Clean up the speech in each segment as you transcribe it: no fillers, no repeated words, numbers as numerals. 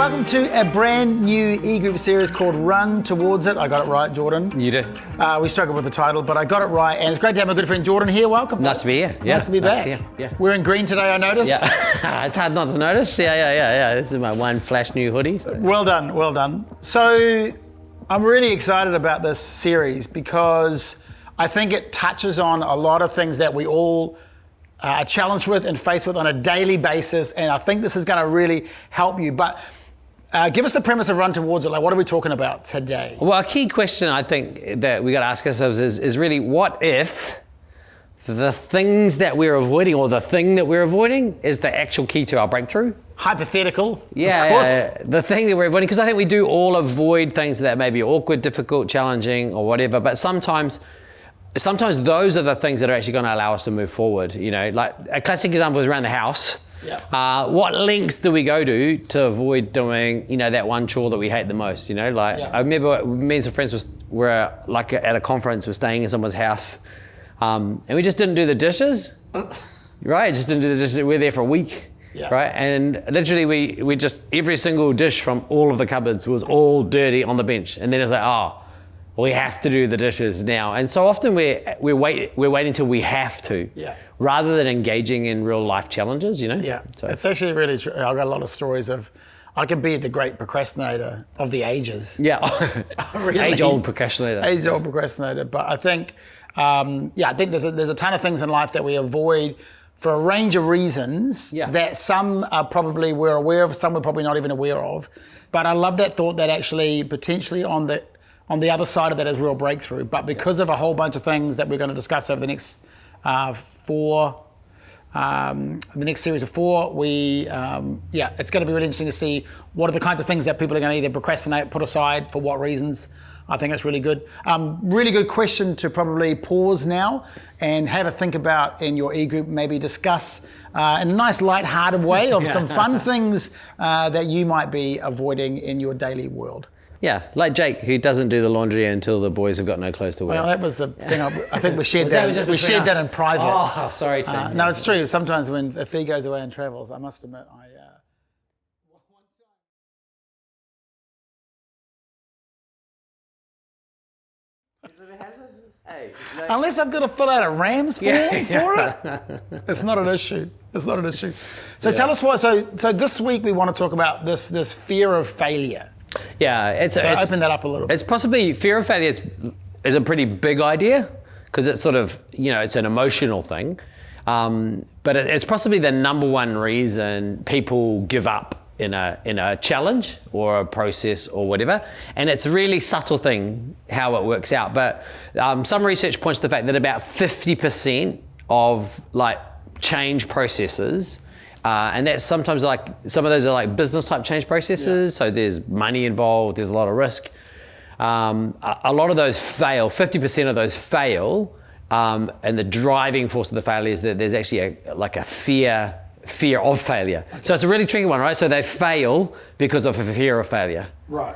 welcome to a brand new eGroup series called Run Towards It. I got it right, Jordan. You did. We struggled with the title, but I got it right, and it's great to have my good friend Jordan here. Welcome. Nice to be here. Yeah. Nice to be back. Yeah. We're in green today, I noticed. Yeah. It's hard not to notice. Yeah. This is my one flash new hoodie. So. Well done. So I'm really excited about this series because I think it touches on a lot of things that we all are challenged with and faced with on a daily basis, and I think this is going to really help you. But give us the premise of Run Towards It. Like, what are we talking about today? Well, a key question I think that we got to ask ourselves is really, what if the things that we're avoiding, or the thing that we're avoiding, is the actual key to our breakthrough? Hypothetical, of course. Yeah, the thing that we're avoiding, because I think we do all avoid things that may be awkward, difficult, challenging, or whatever, but sometimes those are the things that are actually going to allow us to move forward. You know, like a classic example is around the house. Yeah. What lengths do we go to avoid doing, that one chore that we hate the most? I remember me and some friends were like at a conference, we're staying in someone's house, and we just didn't do the dishes, right? Just didn't do the dishes. We were there for a week, right? And literally we just, every single dish from all of the cupboards was all dirty on the bench. And then it's like, we have to do the dishes now. And so often we're waiting until we have to, rather than engaging in real life challenges, Yeah, so. It's actually really true. I've got a lot of stories of, I can be the great procrastinator of the ages. Yeah, really. Age-old procrastinator. Age-old procrastinator. But I think, I think there's a ton of things in life that we avoid for a range of reasons that some are probably we're aware of, some we're probably not even aware of. But I love that thought that actually potentially on the other side of that is real breakthrough. But because of a whole bunch of things that we're going to discuss over the next the next series of 4, it's going to be really interesting to see what are the kinds of things that people are going to either procrastinate, put aside, for what reasons. I think that's really good. Really good question to probably pause now and have a think about in your eGroup, maybe discuss in a nice light-hearted way of some fun things that you might be avoiding in your daily world. Yeah, like Jake, who doesn't do the laundry until the boys have got no clothes to wear. Well, that was the thing. I think we shared that. We shared that in private. Oh, sorry, Tim. No, it's true. Sometimes if he goes away and travels, I must admit, unless I've got to fill out a Rams form for it, it's not an issue. So tell us what. So this week we want to talk about this fear of failure. Yeah, open that up a little bit. It's possibly, fear of failure is a pretty big idea, because it's sort of, it's an emotional thing. But it's possibly the number one reason people give up in a challenge or a process or whatever. And it's a really subtle thing how it works out. But some research points to the fact that about 50% of change processes, and that's sometimes some of those are business type change processes. So there's money involved, there's a lot of risk. A lot of those fail, 50% of those fail. And the driving force of the failure is that there's actually a fear of failure. Okay. So it's a really tricky one, right? So they fail because of a fear of failure. Right.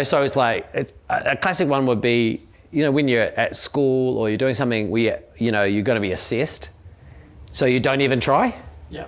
So it's a classic one would be, when you're at school or you're doing something where, you're going to be assessed. So you don't even try. Yeah.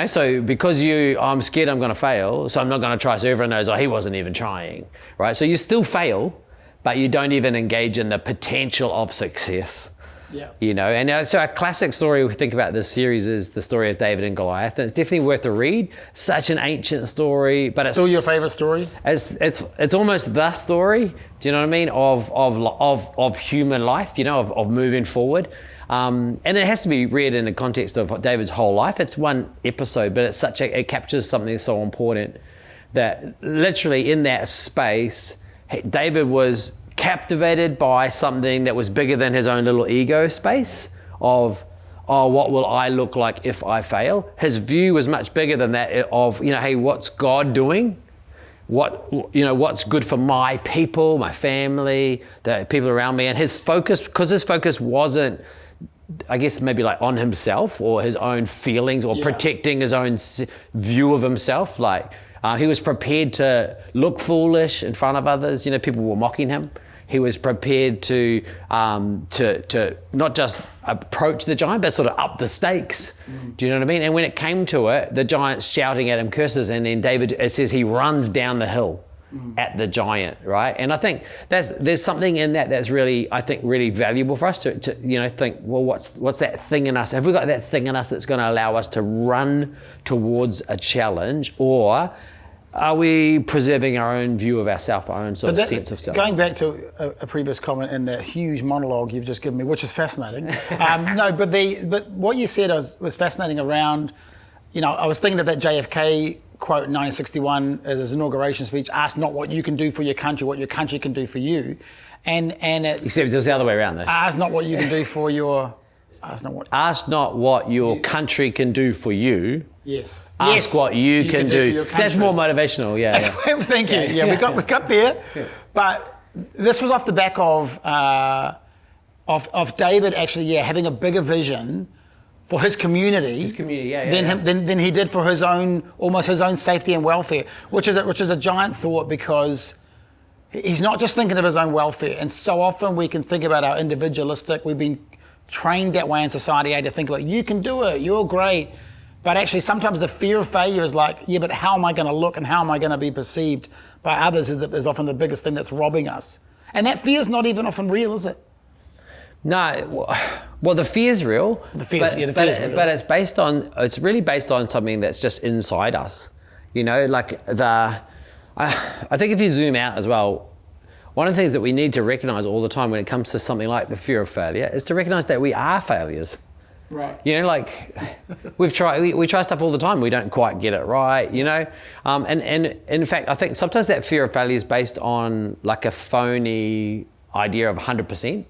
So because I'm scared I'm going to fail, so I'm not going to try. So everyone knows, he wasn't even trying, right? So you still fail, but you don't even engage in the potential of success. Yeah. And so a classic story we think about this series is the story of David and Goliath. And it's definitely worth a read. Such an ancient story, but it's still your favorite story. It's almost the story. Do you know what I mean? Of human life. Of moving forward. And it has to be read in the context of David's whole life. It's one episode, but it captures something so important that literally in that space, David was captivated by something that was bigger than his own little ego space of, what will I look like if I fail? His view was much bigger than that of, hey, what's God doing? What's good for my people, my family, the people around me? And his focus wasn't, I guess, maybe on himself or his own feelings or protecting his own view of himself. He was prepared to look foolish in front of others. People were mocking him. He was prepared to not just approach the giant, but sort of up the stakes. Do you know what I mean? And when it came to it, the giant's shouting at him curses, and then David, it says he runs down the hill at the giant, right? And I think there's something in that that's really, I think, really valuable for us to think, well, what's that thing in us? Have we got that thing in us that's going to allow us to run towards a challenge, or are we preserving our own view of ourselves, our own sort of sense of self? Going back to a previous comment in the huge monologue you've just given me, which is fascinating. No, but what you said was fascinating around, I was thinking of that JFK quote in 1961 as his inauguration speech: ask not what you can do for your country, what your country can do for you. And it's... Except just the other way around, though. Ask not what you can do for your... Ask not what your country can do for you. Yes. Ask what you can do. That's more motivational, yeah. Thank you. Yeah, we got there. Yeah. But this was off the back of David actually, having a bigger vision for his community. Than he did for his own safety and welfare, which is a giant thought, because he's not just thinking of his own welfare. And so often we can think about our individualistic. We've been trained that way in society, to think about, you can do it, you're great. But actually sometimes the fear of failure is like, but how am I going to look and how am I going to be perceived by others is often the biggest thing that's robbing us. And that fear is not even often real, is it? No, well, the fear's real. The fear's real. But it's really based on something that's just inside us. I think if you zoom out as well, one of the things that we need to recognize all the time when it comes to something like the fear of failure is to recognize that we are failures. Right. we try stuff all the time. We don't quite get it right, and in fact, I think sometimes that fear of failure is based on like a phony idea of 100%.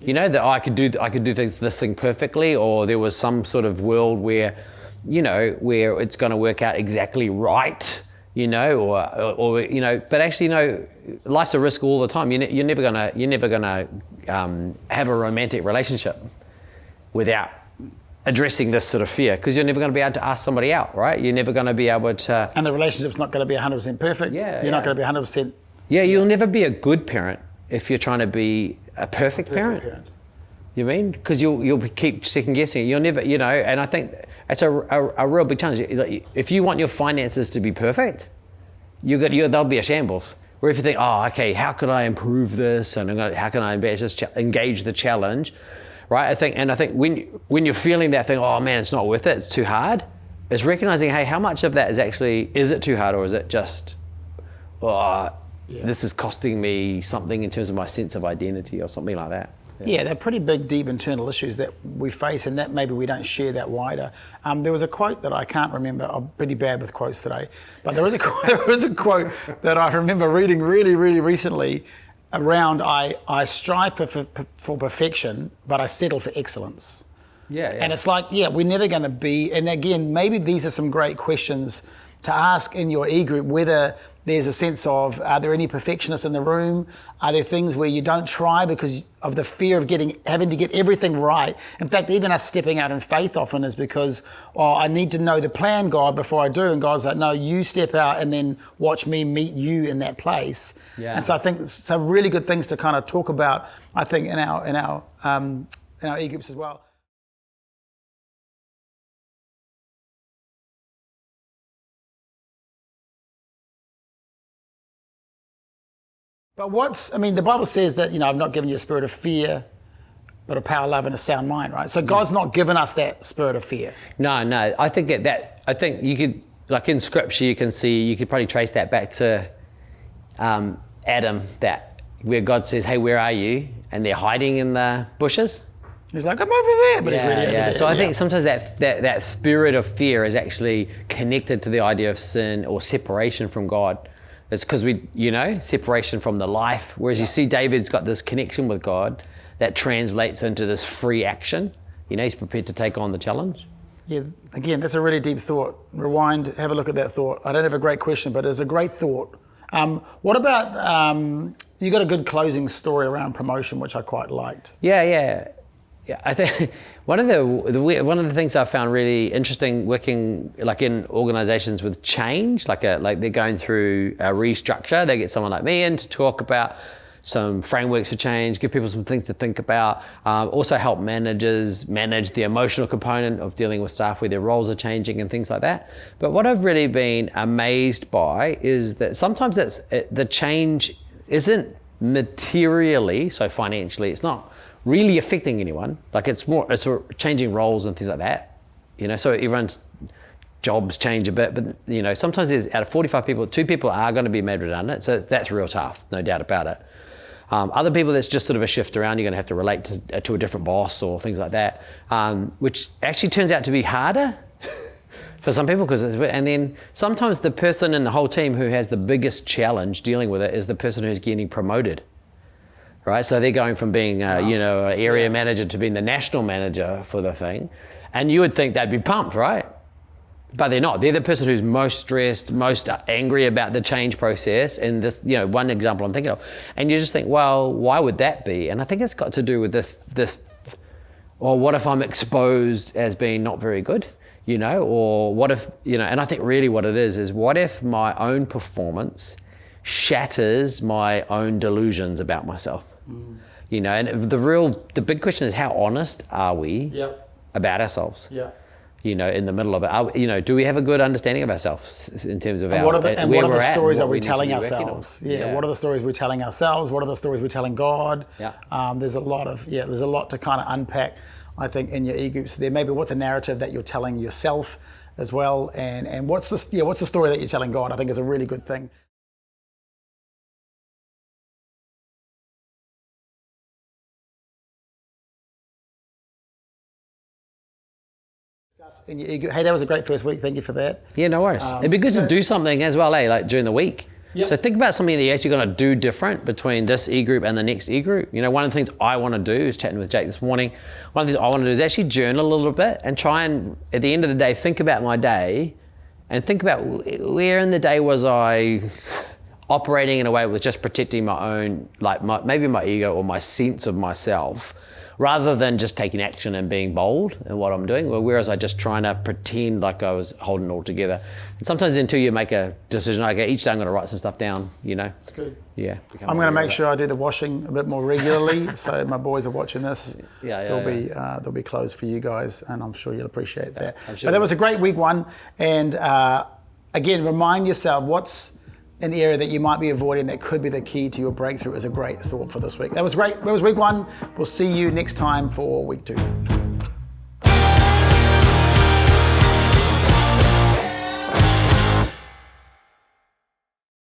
That I could do this thing perfectly, or there was some sort of world where, where it's going to work out exactly right, but actually, life's a risk all the time. You're never gonna have a romantic relationship without addressing this sort of fear, because you're never going to be able to ask somebody out, right? You're never going to be able to... And the relationship's not going to be 100% perfect. You're not going to be 100%... Yeah, you'll never be a good parent if you're trying to be a perfect parent. You mean? Because you'll keep second guessing. You'll never, and I think it's a real big challenge. If you want your finances to be perfect, they'll be a shambles. Where if you think, okay, how could I improve this, and how can I engage the challenge, right? I think when you're feeling that thing, oh man, it's not worth it, it's too hard, it's recognizing, hey, how much of that is it too hard, or is it just, this is costing me something in terms of my sense of identity or something like that. Yeah, they're pretty big, deep internal issues that we face, and that maybe we don't share that wider. There was a quote that I can't remember. I'm pretty bad with quotes today, but there was a quote that I remember reading really, really recently around I strive for perfection, but I settle for excellence. Yeah. And it's like, we're never going to be. And again, maybe these are some great questions to ask in your eGroup, whether there's a sense of, are there any perfectionists in the room? Are there things where you don't try because of the fear of having to get everything right? In fact, even us stepping out in faith often is because, I need to know the plan, God, before I do. And God's like, no, you step out and then watch me meet you in that place. Yeah. And so I think some really good things to kind of talk about, I think, in our eGroups as well. But the Bible says that, I've not given you a spirit of fear, but of power, love, and a sound mind, right? So God's not given us that spirit of fear. No. I think I think you could, like in Scripture, you could probably trace that back to Adam, where God says, hey, where are you? And they're hiding in the bushes. He's like, I'm over there, but he's really over there. So I think sometimes that spirit of fear is actually connected to the idea of sin or separation from God. It's because separation from the life. Whereas you see David's got this connection with God that translates into this free action. He's prepared to take on the challenge. Yeah, again, that's a really deep thought. Rewind, have a look at that thought. I don't have a great question, but it's a great thought. What about, you got a good closing story around promotion, which I quite liked. Yeah. I think one of the things I found really interesting working like in organizations with change, like they're going through a restructure, they get someone like me in to talk about some frameworks for change, give people some things to think about, also help managers manage the emotional component of dealing with staff where their roles are changing and things like that. But what I've really been amazed by is that sometimes the change isn't materially, so financially, it's not really affecting anyone. Like it's changing roles and things like that, so everyone's jobs change a bit, but sometimes out of 45 people, 2 people are going to be made redundant, so that's real tough, no doubt about it. Other people, that's just sort of a shift around. You're going to have to relate to a different boss or things like that, which actually turns out to be harder for some people, and then sometimes the person in the whole team who has the biggest challenge dealing with it is the person who's getting promoted, right? So they're going from being an area manager to being the national manager for the thing, and you would think they'd be pumped, right? But they're not. They're the person who's most stressed, most angry about the change process. And this, one example I'm thinking of. And you just think, well, why would that be? And I think it's got to do with this, or what if I'm exposed as being not very good, or what if, and I think really what it is what if my own performance shatters my own delusions about myself? And the big question is, how honest are we about ourselves? In the middle of it, do we have a good understanding of ourselves in terms of what are the stories are we telling ourselves? What are the stories we're telling ourselves? What are the stories we're telling God? There's a lot to kind of unpack, I think, in your eGroups there. Maybe what's a narrative that you're telling yourself as well, and what's the story that you're telling God? I think is a really good thing. In your eGroup. Hey, that was a great first week. Thank you for that. Yeah, no worries. It'd be good to do something as well, like during the week. So think about something that you're actually going to do different between this eGroup and the next eGroup. One of the things I want to do is chatting with Jake this morning. One of the things I want to do is actually journal a little bit and try and, at the end of the day, think about my day and think about where in the day was I operating in a way that was just protecting my own, maybe my ego or my sense of myself, rather than just taking action and being bold in what I'm doing, whereas I just trying to pretend like I was holding it all together. And sometimes until you make a decision, each day I'm going to write some stuff down, It's good. Yeah. I'm going to make sure I do the washing a bit more regularly, so my boys are watching this. There'll be clothes for you guys, and I'm sure you'll appreciate that. But that was a great week 1, and again, remind yourself what's an area that you might be avoiding that could be the key to your breakthrough is a great thought for this week. That was great. That was week 1. We'll see you next time for week 2.